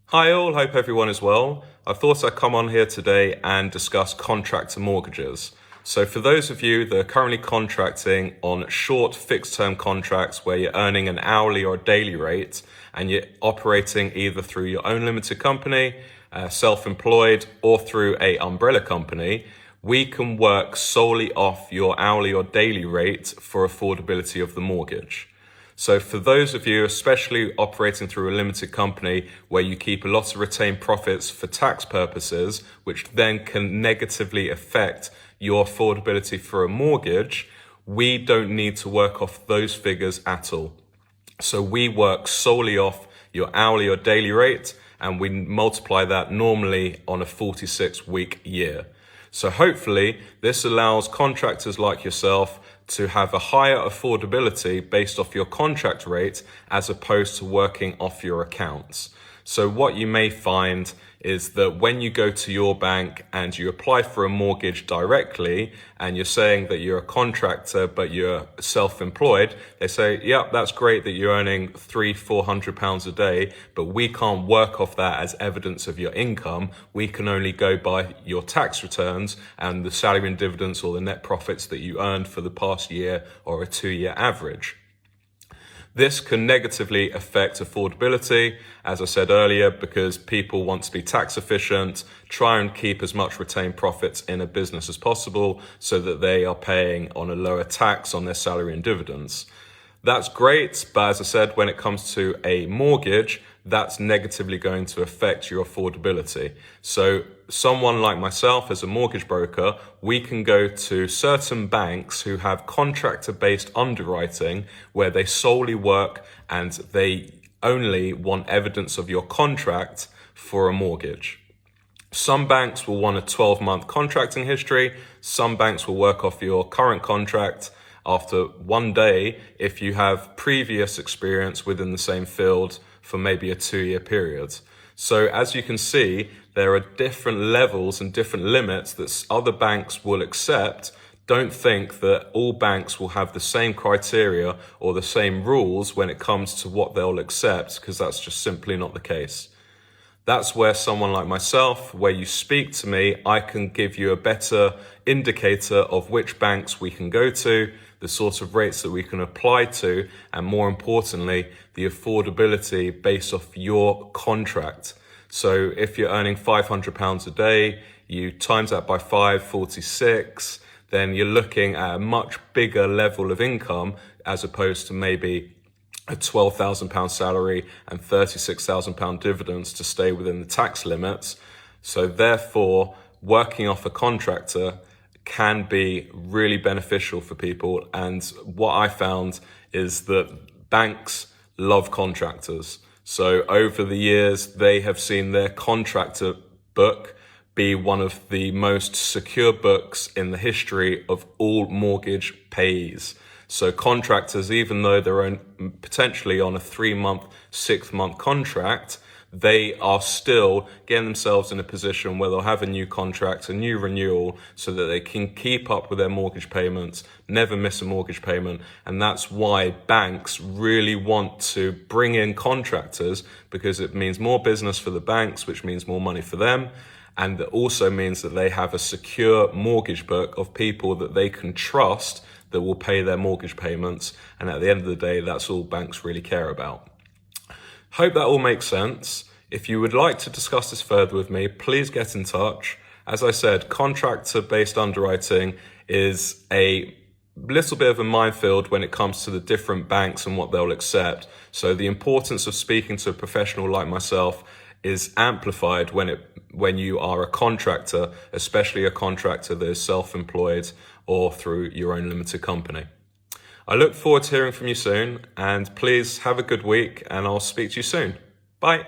Hi all, hope everyone is well. I thought I'd come on here today and discuss contractor mortgages. So for those of you that are currently contracting on short fixed term contracts where you're earning an hourly or a daily rate and you're operating either through your own limited company, self-employed, or through a umbrella company, we can work solely off your hourly or daily rate for affordability of the mortgage. So for those of you, especially operating through a limited company where you keep a lot of retained profits for tax purposes, which then can negatively affect your affordability for a mortgage, we don't need to work off those figures at all. So we work solely off your hourly or daily rate, and we multiply that normally on a 46-week year. So hopefully this allows contractors like yourself to have a higher affordability based off your contract rate as opposed to working off your accounts. So what you may find is that when you go to your bank and you apply for a mortgage directly and you're saying that you're a contractor but you're self-employed, they say, yep, that's great that you're earning £300-400 a day, but we can't work off that as evidence of your income. We can only go by your tax returns and the salary and dividends or the net profits that you earned for the past year or a 2-year average. This can negatively affect affordability, as I said earlier, because people want to be tax efficient, try and keep as much retained profits in a business as possible so that they are paying on a lower tax on their salary and dividends. That's great, but as I said, when it comes to a mortgage, that's negatively going to affect your affordability. So someone like myself as a mortgage broker, we can go to certain banks who have contractor-based underwriting where they solely work and they only want evidence of your contract for a mortgage. Some banks will want a 12-month contracting history. Some banks will work off your current contract after one day if you have previous experience within the same field for maybe a 2-year period. So as you can see, there are different levels and different limits that other banks will accept. Don't think that all banks will have the same criteria or the same rules when it comes to what they'll accept, because that's just simply not the case. That's where someone like myself, where you speak to me, I can give you a better indicator of which banks we can go to, the sort of rates that we can apply to, and more importantly, the affordability based off your contract. So if you're earning £500 a day, you times that by 546, then you're looking at a much bigger level of income as opposed to maybe a £12,000 salary and £36,000 dividends to stay within the tax limits. So therefore, working off a contractor can be really beneficial for people. And what I found is that banks love contractors. So over the years, they have seen their contractor book be one of the most secure books in the history of all mortgage payees. So contractors, even though they're potentially on a 3-month, 6-month contract, they are still getting themselves in a position where they'll have a new contract, a new renewal, so that they can keep up with their mortgage payments, never miss a mortgage payment. And that's why banks really want to bring in contractors, because it means more business for the banks, which means more money for them. And it also means that they have a secure mortgage book of people that they can trust that will pay their mortgage payments. And at the end of the day, that's all banks really care about. Hope that all makes sense. If you would like to discuss this further with me, please get in touch. As I said, contractor-based underwriting is a little bit of a minefield when it comes to the different banks and what they'll accept. So the importance of speaking to a professional like myself is amplified when you are a contractor, especially a contractor that is self-employed or through your own limited company. I look forward to hearing from you soon, and please have a good week, and I'll speak to you soon. Bye.